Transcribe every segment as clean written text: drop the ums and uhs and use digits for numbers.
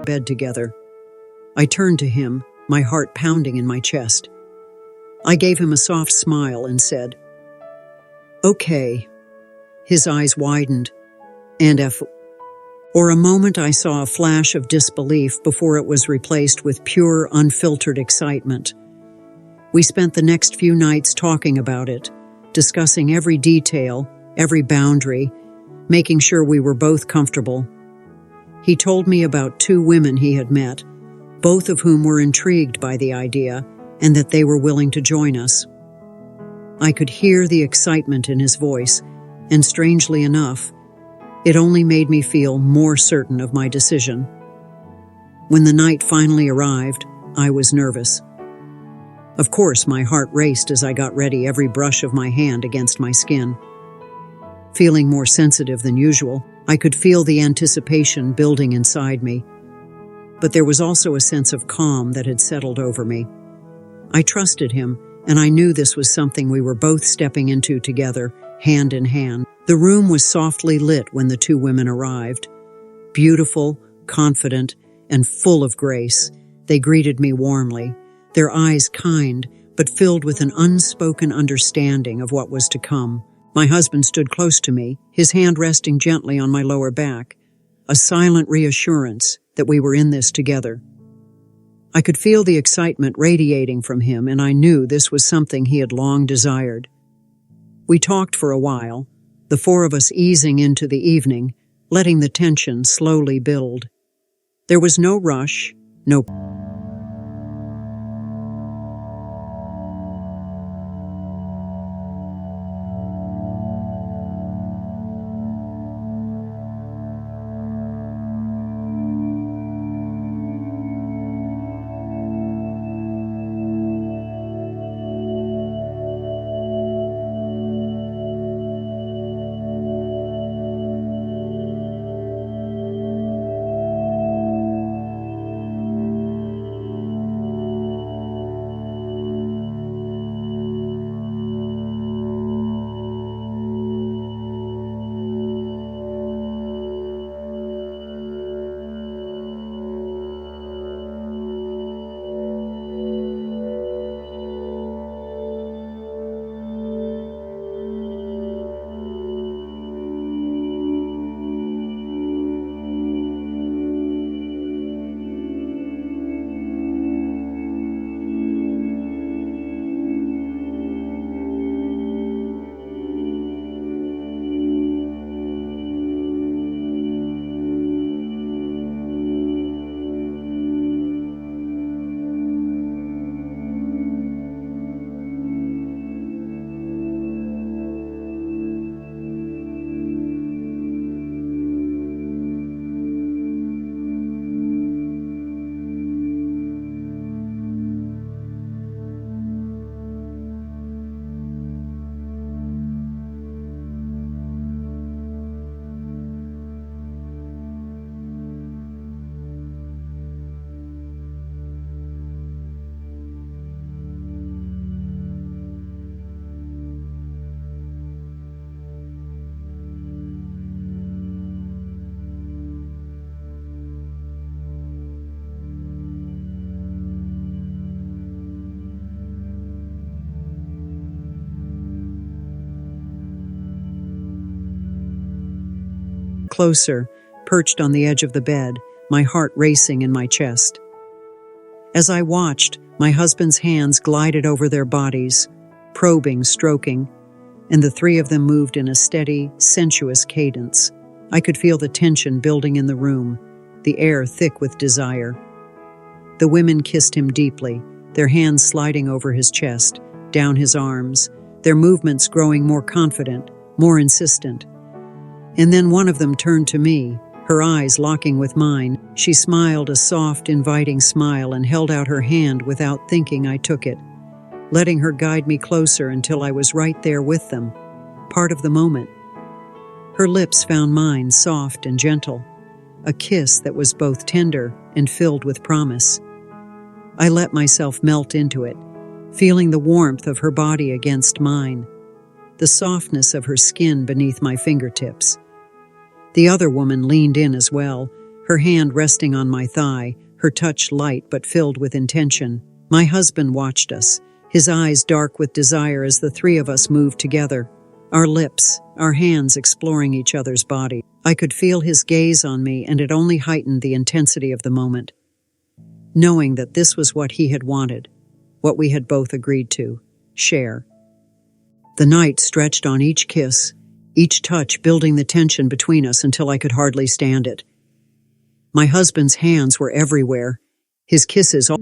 bed together. I turned to him, my heart pounding in my chest. I gave him a soft smile and said, "Okay." His eyes widened, and for a moment I saw a flash of disbelief before it was replaced with pure, unfiltered excitement. We spent the next few nights talking about it, discussing every detail, every boundary, making sure we were both comfortable. He told me about 2 women he had met, both of whom were intrigued by the idea, and that they were willing to join us. I could hear the excitement in his voice, and strangely enough, it only made me feel more certain of my decision. When the night finally arrived, I was nervous. Of course, my heart raced as I got ready, every brush of my hand against my skin. Feeling more sensitive than usual, I could feel the anticipation building inside me. But there was also a sense of calm that had settled over me. I trusted him, and I knew this was something we were both stepping into together, hand in hand. The room was softly lit when the 2 women arrived. Beautiful, confident, and full of grace, they greeted me warmly, their eyes kind, but filled with an unspoken understanding of what was to come. My husband stood close to me, his hand resting gently on my lower back, a silent reassurance that we were in this together. I could feel the excitement radiating from him, and I knew this was something he had long desired. We talked for a while, the 4 of us easing into the evening, letting the tension slowly build. There was no rush, no closer, perched on the edge of the bed, my heart racing in my chest. As I watched, my husband's hands glided over their bodies, probing, stroking, and the 3 of them moved in a steady, sensuous cadence. I could feel the tension building in the room, the air thick with desire. The women kissed him deeply, their hands sliding over his chest, down his arms, their movements growing more confident, more insistent. And then one of them turned to me, her eyes locking with mine. She smiled a soft, inviting smile and held out her hand. Without thinking, I took it, letting her guide me closer until I was right there with them, part of the moment. Her lips found mine, soft and gentle, a kiss that was both tender and filled with promise. I let myself melt into it, feeling the warmth of her body against mine, the softness of her skin beneath my fingertips. The other woman leaned in as well, her hand resting on my thigh, her touch light but filled with intention. My husband watched us, his eyes dark with desire as the three of us moved together, our lips, our hands exploring each other's body. I could feel his gaze on me, and it only heightened the intensity of the moment. Knowing that this was what he had wanted, what we had both agreed to share. The night stretched on each kiss, each touch building the tension between us until I could hardly stand it. My husband's hands were everywhere, his kisses all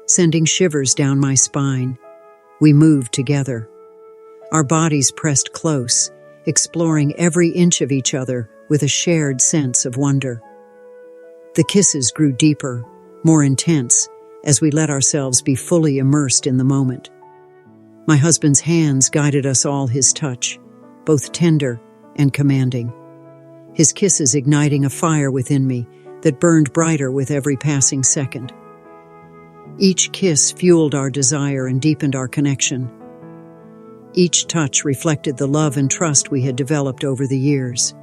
sending shivers down my spine. We moved together. Our bodies pressed close, exploring every inch of each other with a shared sense of wonder. The kisses grew deeper, more intense, as we let ourselves be fully immersed in the moment. My husband's hands guided us all, his touch, both tender and commanding. His kisses igniting a fire within me that burned brighter with every passing second. Each kiss fueled our desire and deepened our connection. Each touch reflected the love and trust we had developed over the years.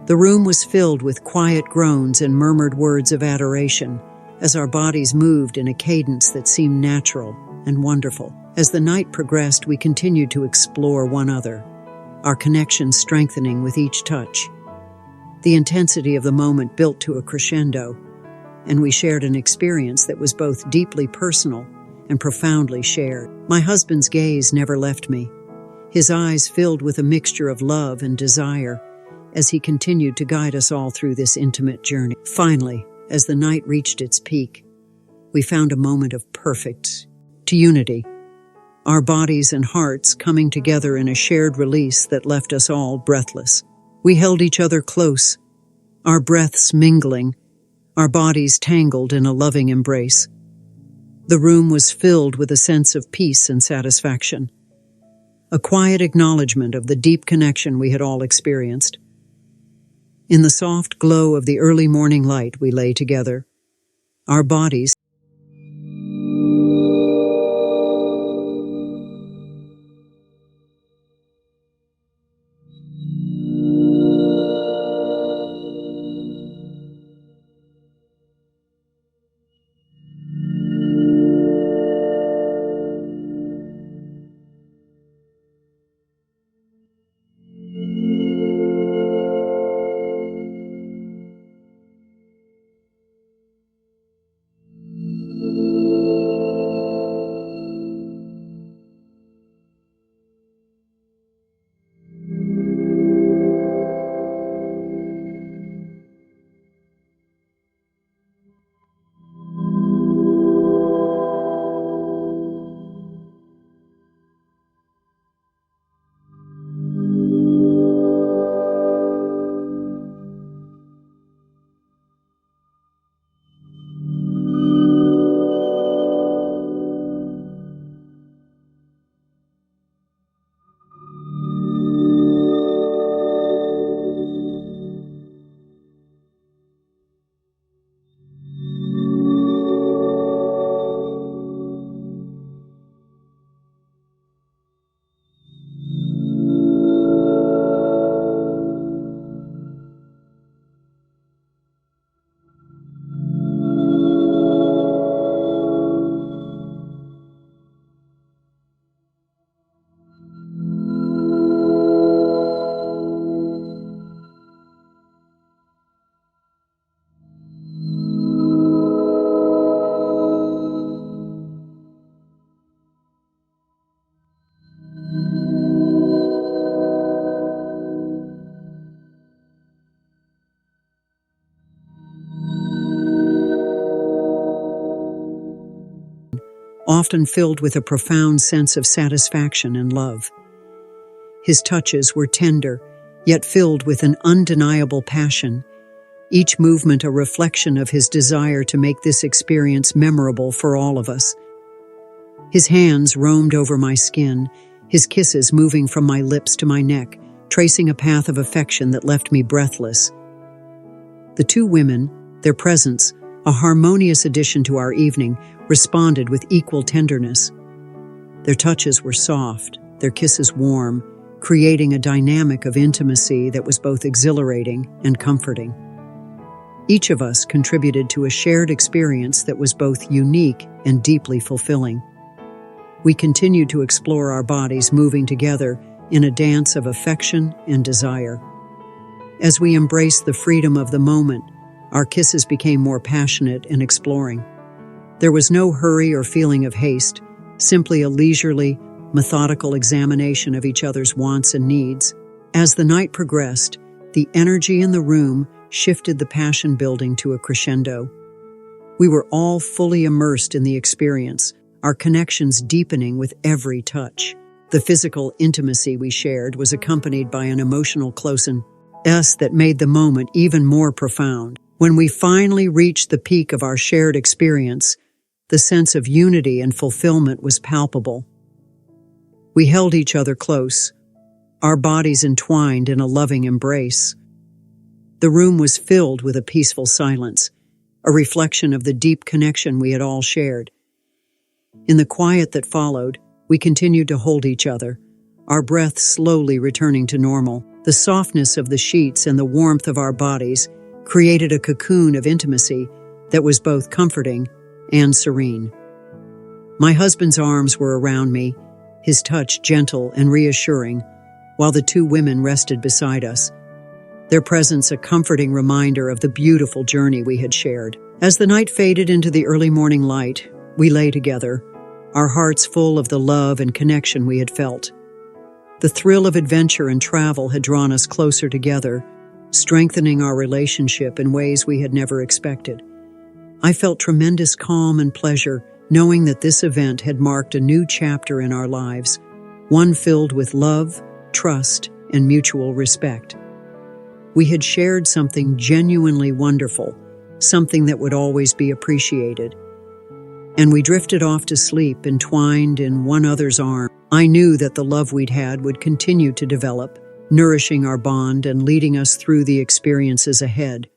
The room was filled with quiet groans and murmured words of adoration as our bodies moved in a cadence that seemed natural and wonderful. As the night progressed, we continued to explore one another, our connection strengthening with each touch. The intensity of the moment built to a crescendo, and we shared an experience that was both deeply personal and profoundly shared. My husband's gaze never left me, his eyes filled with a mixture of love and desire as he continued to guide us all through this intimate journey. Finally, as the night reached its peak, we found a moment of perfect unity, our bodies and hearts coming together in a shared release that left us all breathless. We held each other close, our breaths mingling, our bodies tangled in a loving embrace. The room was filled with a sense of peace and satisfaction, a quiet acknowledgement of the deep connection we had all experienced. In the soft glow of the early morning light, we lay together, our bodies often filled with a profound sense of satisfaction and love. His touches were tender, yet filled with an undeniable passion, each movement a reflection of his desire to make this experience memorable for all of us. His hands roamed over my skin, his kisses moving from my lips to my neck, tracing a path of affection that left me breathless. The two women, their presence, a harmonious addition to our evening, responded with equal tenderness. Their touches were soft, their kisses warm, creating a dynamic of intimacy that was both exhilarating and comforting. Each of us contributed to a shared experience that was both unique and deeply fulfilling. We continued to explore our bodies moving together in a dance of affection and desire. As we embraced the freedom of the moment, our kisses became more passionate and exploring. There was no hurry or feeling of haste, simply a leisurely, methodical examination of each other's wants and needs. As the night progressed, the energy in the room shifted, the passion building to a crescendo. We were all fully immersed in the experience, our connections deepening with every touch. The physical intimacy we shared was accompanied by an emotional closeness that made the moment even more profound. When we finally reached the peak of our shared experience, the sense of unity and fulfillment was palpable. We held each other close, our bodies entwined in a loving embrace. The room was filled with a peaceful silence, a reflection of the deep connection we had all shared. In the quiet that followed, we continued to hold each other, our breath slowly returning to normal. The softness of the sheets and the warmth of our bodies created a cocoon of intimacy that was both comforting and serene. My husband's arms were around me, his touch gentle and reassuring, while the two women rested beside us, their presence a comforting reminder of the beautiful journey we had shared. As the night faded into the early morning light, we lay together, our hearts full of the love and connection we had felt. The thrill of adventure and travel had drawn us closer together, strengthening our relationship in ways we had never expected. I felt tremendous calm and pleasure knowing that this event had marked a new chapter in our lives, one filled with love, trust, and mutual respect. We had shared something genuinely wonderful, something that would always be appreciated. And we drifted off to sleep, entwined in one another's arms. I knew that the love we'd had would continue to develop, nourishing our bond and leading us through the experiences ahead.